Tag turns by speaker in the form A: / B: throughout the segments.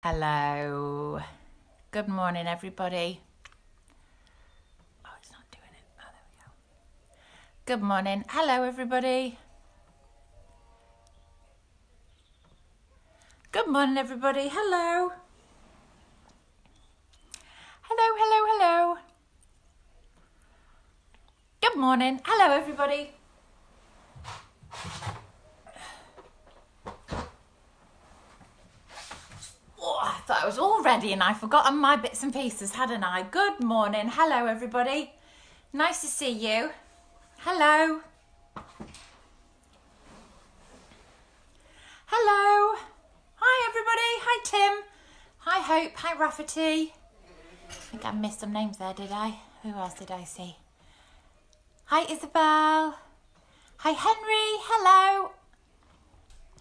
A: Hello. Good morning, everybody. Oh, it's not doing it. Oh, there we go. Good morning. Hello, everybody. Good morning, everybody. Hello. Hello, hello, hello. Good morning. Hello, everybody. Oh, I thought I was all ready and I'd forgotten my bits and pieces, hadn't I? Good morning. Hello, everybody. Nice to see you. Hello. Hello. Hi, everybody. Hi, Tim. Hi, Hope. Hi, Rafferty. I think I missed some names there, did I? Who else did I see? Hi, Isabel. Hi, Henry. Hello.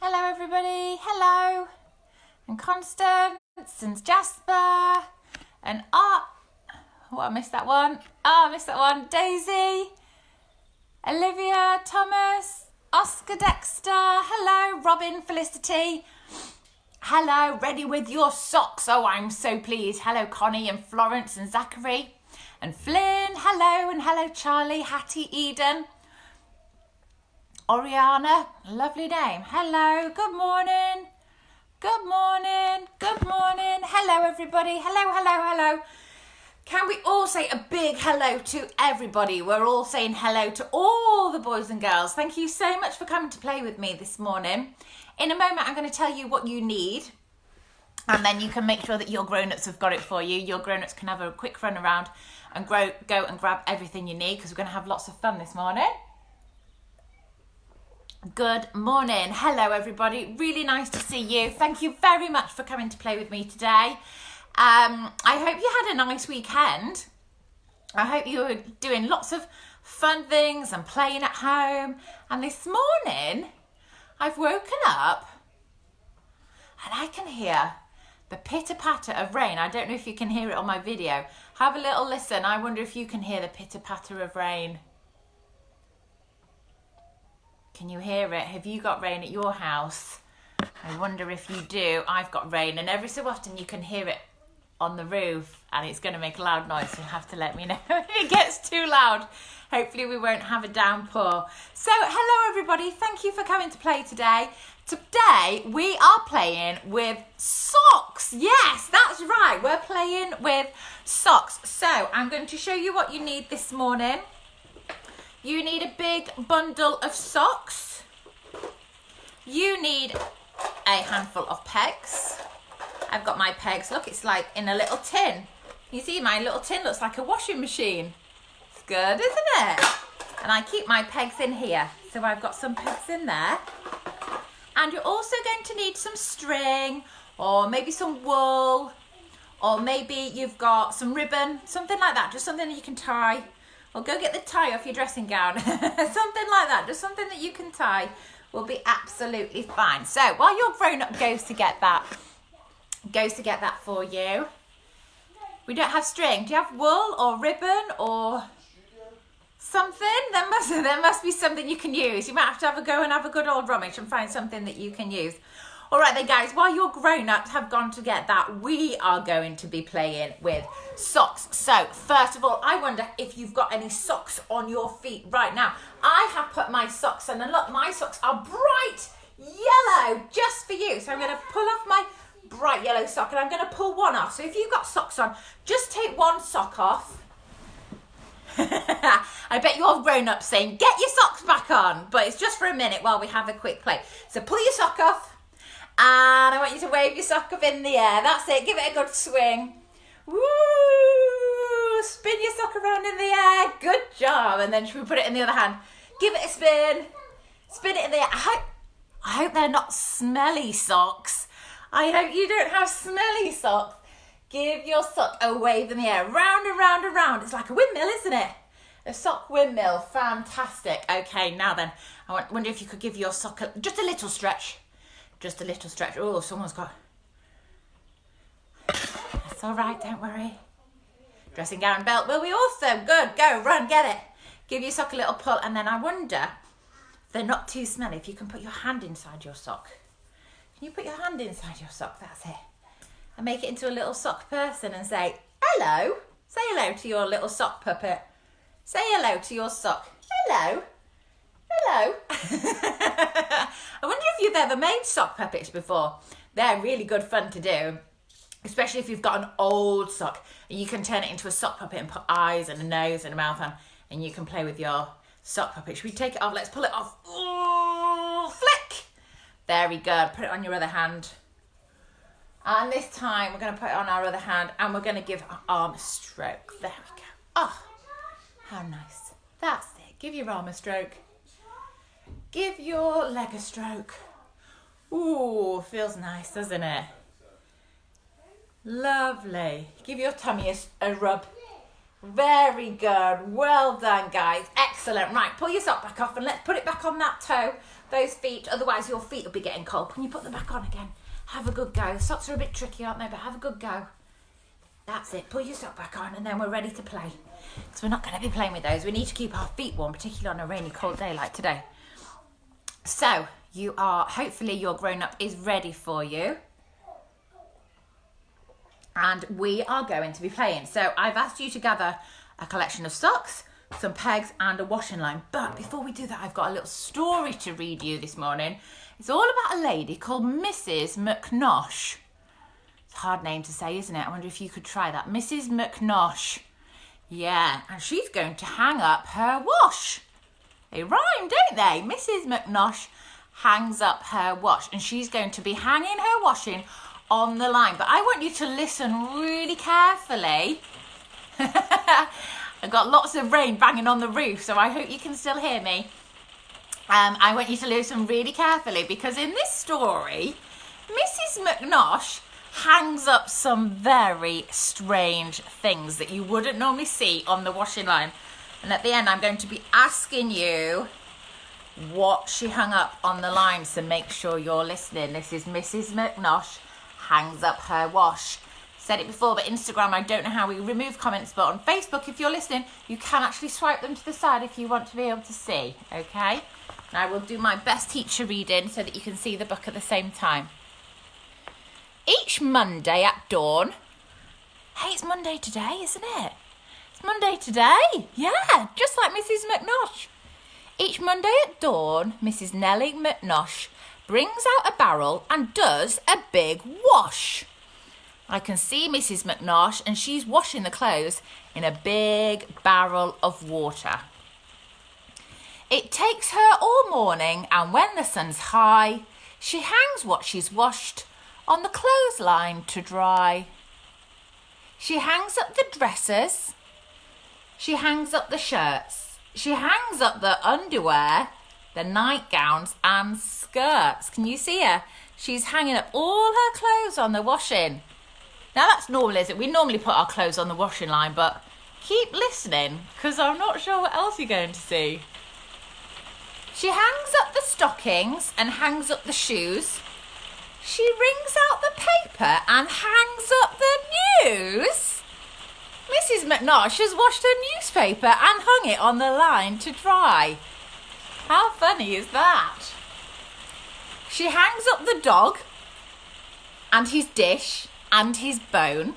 A: Hello, everybody. Hello. And Constance and Jasper and Art. Oh, I missed that one. Oh, I missed that one. Daisy, Olivia, Thomas, Oscar Dexter. Hello, Robin, Felicity. Hello, ready with your socks. Oh, I'm so pleased. Hello, Connie and Florence and Zachary and Flynn. Hello, and hello, Charlie, Hattie, Eden. Oriana, lovely name. Hello, good morning. Good morning. Good morning. Hello, everybody. Hello, hello, hello. Can we all say a big hello to everybody? We're all saying hello to all the boys and girls. Thank you so much for coming to play with me this morning. In a moment, I'm going to tell you what you need. And then you can make sure that your grown-ups have got it for you. Your grown-ups can have a quick run around and go and grab everything you need because we're going to have lots of fun this morning. Good morning. Hello, everybody. Really nice to see you. Thank you very much for coming to play with me today. I hope you had a nice weekend. I hope you were doing lots of fun things and playing at home. And this morning, I've woken up and I can hear the pitter-patter of rain. I don't know if you can hear it on my video. Have a little listen. I wonder if you can hear the pitter-patter of rain. Can you hear it? Have you got rain at your house? I wonder if you do. I've got rain, and every so often you can hear it on the roof, and it's going to make a loud noise. You'll have to let me know if it gets too loud. Hopefully we won't have a downpour. So, hello everybody. Thank you for coming to play today. Today we are playing with socks. Yes, that's right. We're playing with socks. So, I'm going to show you what you need this morning. You need a big bundle of socks. You need a handful of pegs. I've got my pegs. Look, it's like in a little tin. You see, my little tin looks like a washing machine. It's good, isn't it? And I keep my pegs in here. So I've got some pegs in there. And you're also going to need some string or maybe some wool or maybe you've got some ribbon, something like that, just something that you can tie. Or go get the tie off your dressing gown. Something like that. Just something that you can tie will be absolutely fine. So while your grown-up goes to get that for you. We don't have string. Do you have wool or ribbon or something? There must be something you can use. You might have to have a go and have a good old rummage and find something that you can use. All right then, guys, while your grown-ups have gone to get that, we are going to be playing with socks. So, first of all, I wonder if you've got any socks on your feet right now. I have put my socks on, and look, my socks are bright yellow just for you. So I'm going to pull off my bright yellow sock, and I'm going to pull one off. So if you've got socks on, just take one sock off. I bet you're all grown up saying, get your socks back on. But it's just for a minute while we have a quick play. So pull your sock off. And I want you to wave your sock up in the air. That's it. Give it a good swing. Woo! Spin your sock around in the air. Good job. And then should we put it in the other hand? Give it a spin. Spin it in the air. I hope they're not smelly socks. I hope you don't have smelly socks. Give your sock a wave in the air. Round and round and round. It's like a windmill, isn't it? A sock windmill. Fantastic. Okay, now then. I wonder if you could give your sock just a little stretch. Just a little stretch. Oh, someone's got... That's all right, don't worry. Dressing gown and belt will be awesome. Good, go, run, get it. Give your sock a little pull, and then I wonder if they're not too smelly, if you can put your hand inside your sock. Can you put your hand inside your sock? That's it. and make it into a little sock person and say, hello. Say hello to your little sock puppet. Say hello to your sock. Hello. Hello. I wonder if you've ever made sock puppets before. They're really good fun to do, especially if you've got an old sock and you can turn it into a sock puppet and put eyes and a nose and a mouth on, and you can play with your sock puppet. Should we take it off? Let's pull it off. Ooh, flick. Very good. Put it on your other hand. And this time we're going to put it on our other hand and we're going to give our arm a stroke. There we go. Oh, how nice. That's it. Give your arm a stroke. Give your leg a stroke. Ooh, feels nice, doesn't it? Lovely. Give your tummy a rub. Very good. Well done, guys. Excellent. Right, pull your sock back off and let's put it back on that toe, those feet. Otherwise, your feet will be getting cold. Can you put them back on again? Have a good go. The socks are a bit tricky, aren't they? But have a good go. That's it. Pull your sock back on and then we're ready to play. Because we're not going to be playing with those. We need to keep our feet warm, particularly on a rainy, cold day like today. So, hopefully your grown-up is ready for you. And we are going to be playing. So, I've asked you to gather a collection of socks, some pegs and a washing line. But before we do that, I've got a little story to read you this morning. It's all about a lady called Mrs. McNosh. It's a hard name to say, isn't it? I wonder if you could try that. Mrs. McNosh. Yeah, and she's going to hang up her wash. They rhyme, don't they? Mrs. McNosh hangs up her wash, and she's going to be hanging her washing on the line. But I want you to listen really carefully. I've got lots of rain banging on the roof, so I hope you can still hear me. I want you to listen really carefully because in this story, Mrs. McNosh hangs up some very strange things that you wouldn't normally see on the washing line. And at the end, I'm going to be asking you what she hung up on the line, so make sure you're listening. This is Mrs. McNosh hangs up her wash. Said it before, but Instagram, I don't know how we remove comments, but on Facebook, if you're listening, you can actually swipe them to the side if you want to be able to see, okay? And I will do my best teacher reading so that you can see the book at the same time. Each Monday at dawn, hey, it's Monday today, isn't it? It's Monday today, yeah, just like Mrs. McNosh. Each Monday at dawn, Mrs. Nellie McNosh brings out a barrel and does a big wash. I can see Mrs. McNosh and she's washing the clothes in a big barrel of water. It takes her all morning, and when the sun's high, she hangs what she's washed on the clothesline to dry. She hangs up the dresses. She hangs up the shirts. She hangs up the underwear, the nightgowns and skirts. Can you see her? She's hanging up all her clothes on the washing. Now that's normal, isn't it? We normally put our clothes on the washing line, but keep listening because I'm not sure what else you're going to see. She hangs up the stockings and hangs up the shoes. She wrings out the paper and hangs up the news. Mrs. McNosh has washed her newspaper and hung it on the line to dry. How funny is that? She hangs up the dog and his dish and his bone.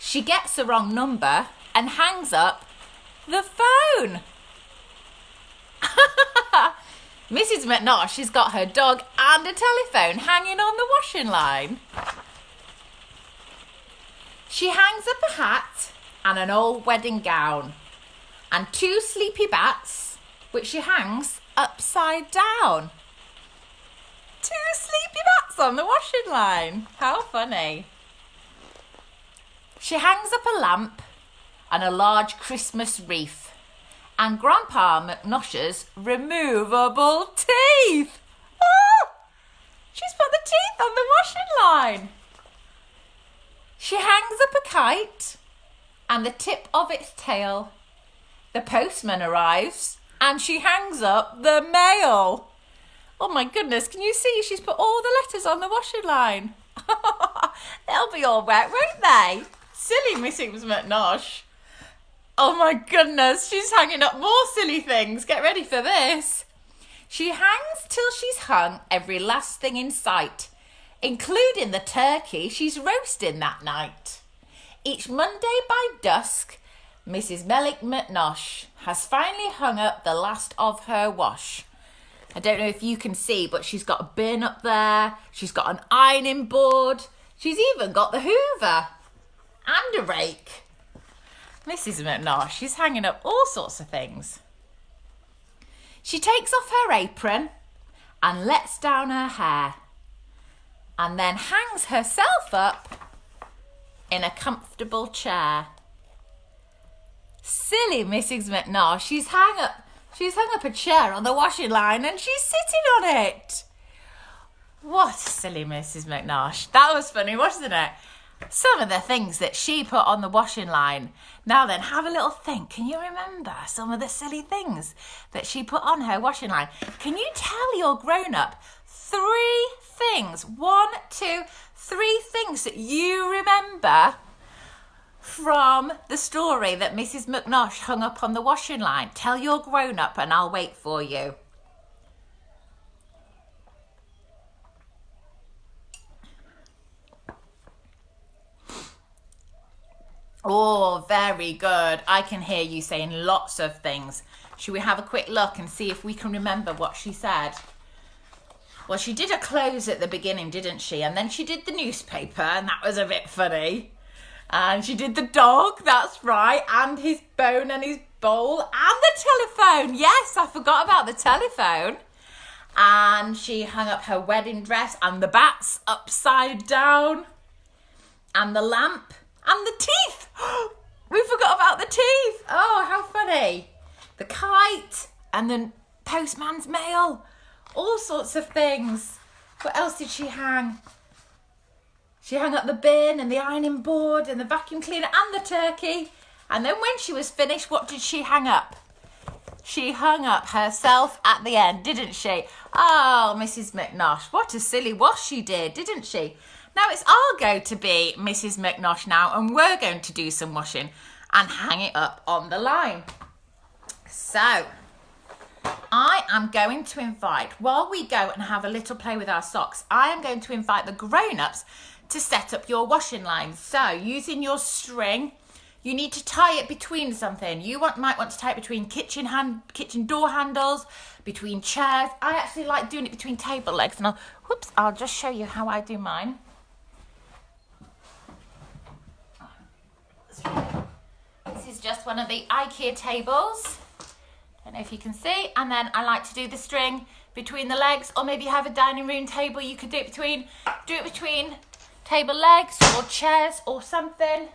A: She gets the wrong number and hangs up the phone. Mrs. McNosh has got her dog and a telephone hanging on the washing line. She hangs up a hat and an old wedding gown and 2 sleepy bats, which she hangs upside down. 2 sleepy bats on the washing line. How funny. She hangs up a lamp and a large Christmas wreath and Grandpa McNosh's removable teeth. Oh, she's put the teeth on the washing line. She hangs up a kite and the tip of its tail. The postman arrives and she hangs up the mail. Oh my goodness, can you see she's put all the letters on the washing line? They'll be all wet, won't they? Silly Mrs. McNosh. Oh my goodness, she's hanging up more silly things. Get ready for this. She hangs till she's hung every last thing in sight. including the turkey she's roasting that night. Each Monday by dusk, Mrs. Mellick McNosh has finally hung up the last of her wash. I don't know if you can see, but she's got a bin up there. She's got an ironing board. She's even got the hoover and a rake. Mrs. McNosh, she's hanging up all sorts of things. She takes off her apron and lets down her hair and then hangs herself up in a comfortable chair. Silly Mrs. McNosh, she's hung up a chair on the washing line and she's sitting on it. What silly Mrs. McNosh. That was funny, wasn't it? Some of the things that she put on the washing line. Now then, have a little think. Can you remember some of the silly things that she put on her washing line? Can you tell your grown-up 3 things, 1, 2, 3 things that you remember from the story that Mrs. McNosh hung up on the washing line? Tell your grown-up and I'll wait for you. Oh, very good. I can hear you saying lots of things. Should we have a quick look and see if we can remember what she said? Well, she did her clothes at the beginning, didn't she? And then she did the newspaper, and that was a bit funny. And she did the dog, that's right, and his bone and his bowl, and the telephone. Yes, I forgot about the telephone. And she hung up her wedding dress and the bats upside down, and the lamp, and the teeth. We forgot about the teeth. Oh, how funny. The kite and the postman's mail. All sorts of things. What else did she hang? She hung up the bin and the ironing board and the vacuum cleaner and the turkey. And then when she was finished, what did she hang up? She hung up herself at the end, didn't she? Oh, Mrs. McNosh, what a silly wash she did, didn't she? Now it's our go to be Mrs. McNosh now, and we're going to do some washing and hang it up on the line. So, I am going to invite, while we go and have a little play with our socks, I am going to invite the grown-ups to set up your washing line. So, using your string, you need to tie it between something. You might want to tie it between kitchen door handles, between chairs. I actually like doing it between table legs, and I'll just show you how I do mine. This is just one of the IKEA tables. Don't know if you can see. And then I like to do the string between the legs, or maybe you have a dining room table. You could do it between table legs or chairs or something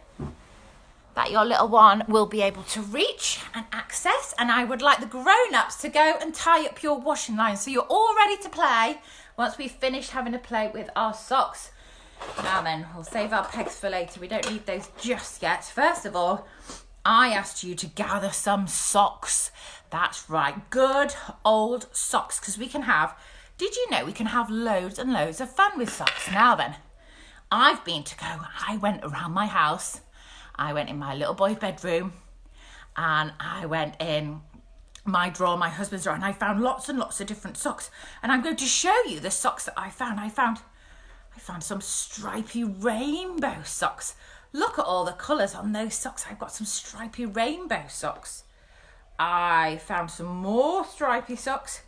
A: that your little one will be able to reach and access. And I would like the grown-ups to go and tie up your washing line so you're all ready to play once we've finished having a play with our socks. Now then, we'll save our pegs for later. We don't need those just yet. First of all, I asked you to gather some socks. That's right, good old socks, because we can have, did you know we can have loads and loads of fun with socks? Now then, I went around my house. I went in my little boy's bedroom, and I went in my drawer, my husband's drawer, and I found lots and lots of different socks. And I'm going to show you the socks that I found. I found some stripy rainbow socks. Look at all the colours on those socks. I've got some stripy rainbow socks. I found some more stripy socks.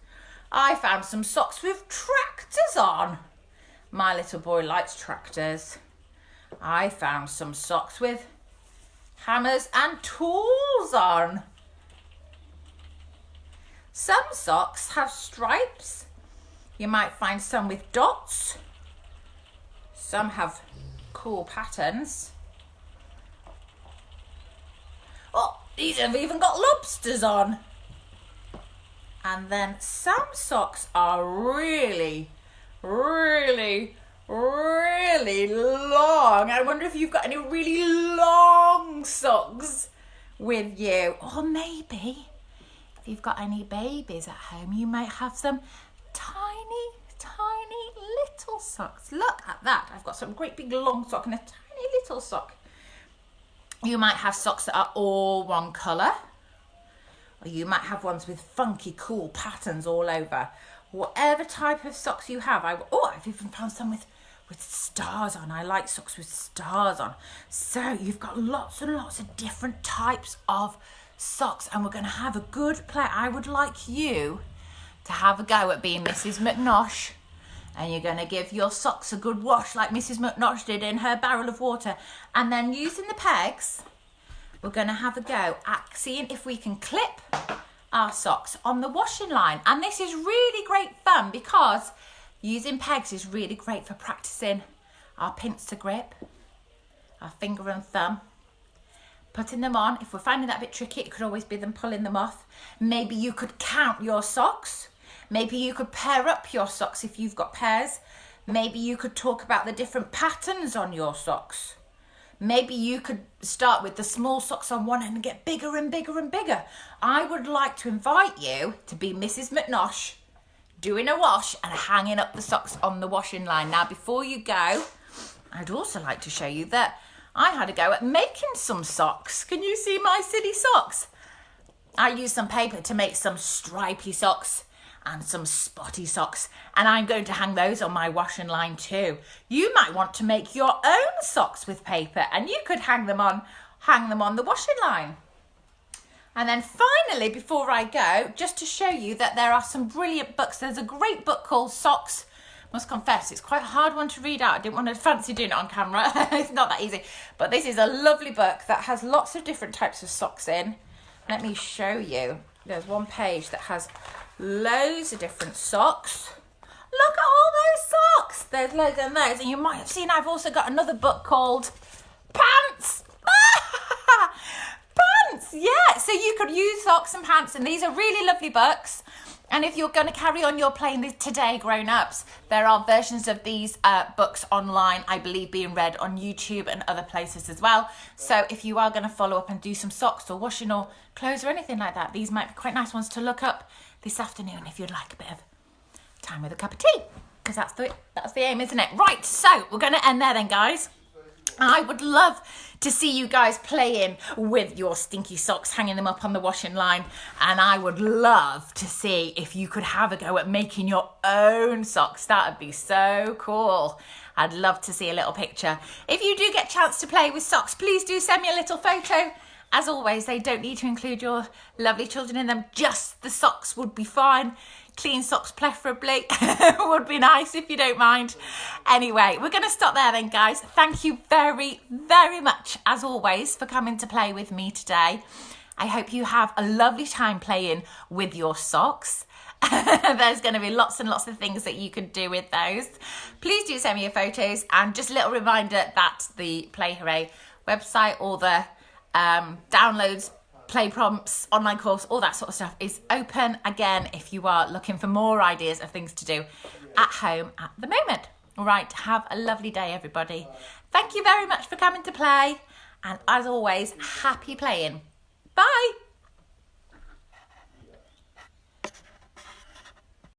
A: I found some socks with tractors on. My little boy likes tractors. I found some socks with hammers and tools on. Some socks have stripes. You might find some with dots. Some have cool patterns. Oh, these have even got lobsters on. And then some socks are really, really, really long. I wonder if you've got any really long socks with you. Or maybe if you've got any babies at home, you might have some tiny little socks. Look at that. I've got some great big long sock and a tiny little sock. You might have socks that are all one colour. Or you might have ones with funky, cool patterns all over. Whatever type of socks you have. I've even found some with with stars on. I like socks with stars on. So you've got lots and lots of different types of socks, and we're going to have a good play. I would like you to have a go at being Mrs. McNosh, and you're going to give your socks a good wash like Mrs. McNosh did in her barrel of water, and then using the pegs, we're going to have a go at seeing if we can clip our socks on the washing line. And this is really great fun because using pegs is really great for practicing our pincer grip, our finger and thumb, putting them on. If we're finding that a bit tricky, it could always be them pulling them off. Maybe you could count your socks. Maybe you could pair up your socks if you've got pairs. Maybe you could talk about the different patterns on your socks. Maybe you could start with the small socks on one end and get bigger and bigger and bigger. I would like to invite you to be Mrs. McNosh, doing a wash and hanging up the socks on the washing line. Now, before you go, I'd also like to show you that I had a go at making some socks. Can you see my silly socks? I used some paper to make some stripy socks and some spotty socks, and I'm going to hang those on my washing line too. You might want to make your own socks with paper, and you could hang them on the washing line. And then finally, before I go, just to show you that there are some brilliant books. There's a great book called Socks. Must confess, it's quite a hard one to read out. I didn't want to fancy doing it on camera. It's not that easy. But this is a lovely book that has lots of different types of socks in. Let me show you. There's one page that has loads of different socks. Look at all those socks. There's loads of those. And you might have seen I've also got another book called Pants. Pants, yeah. So you could use socks and pants, and these are really lovely books. And if you're going to carry on your playing this today, grown-ups, there are versions of these books online, I believe, being read on YouTube and other places as well. So if you are going to follow up and do some socks or washing or clothes or anything like that, these might be quite nice ones to look up this afternoon if you'd like a bit of time with a cup of tea, because that's the aim, isn't it? Right, so we're going to end there then, guys. I would love to see you guys playing with your stinky socks, hanging them up on the washing line. And I would love to see if you could have a go at making your own socks. That would be so cool. I'd love to see a little picture. If you do get a chance to play with socks, please do send me a little photo. As always, they don't need to include your lovely children in them. Just the socks would be fine. Clean socks preferably would be nice if you don't mind. Anyway, we're going to stop there then, guys. Thank you very, very much, as always, for coming to play with me today. I hope you have a lovely time playing with your socks. There's going to be lots and lots of things that you can do with those. Please do send me your photos, and just a little reminder that the playHOORAY website, all the downloads, play prompts, online course, all that sort of stuff is open again if you are looking for more ideas of things to do at home at the moment. All right, have a lovely day, everybody. Thank you very much for coming to play, and as always, happy playing. Bye.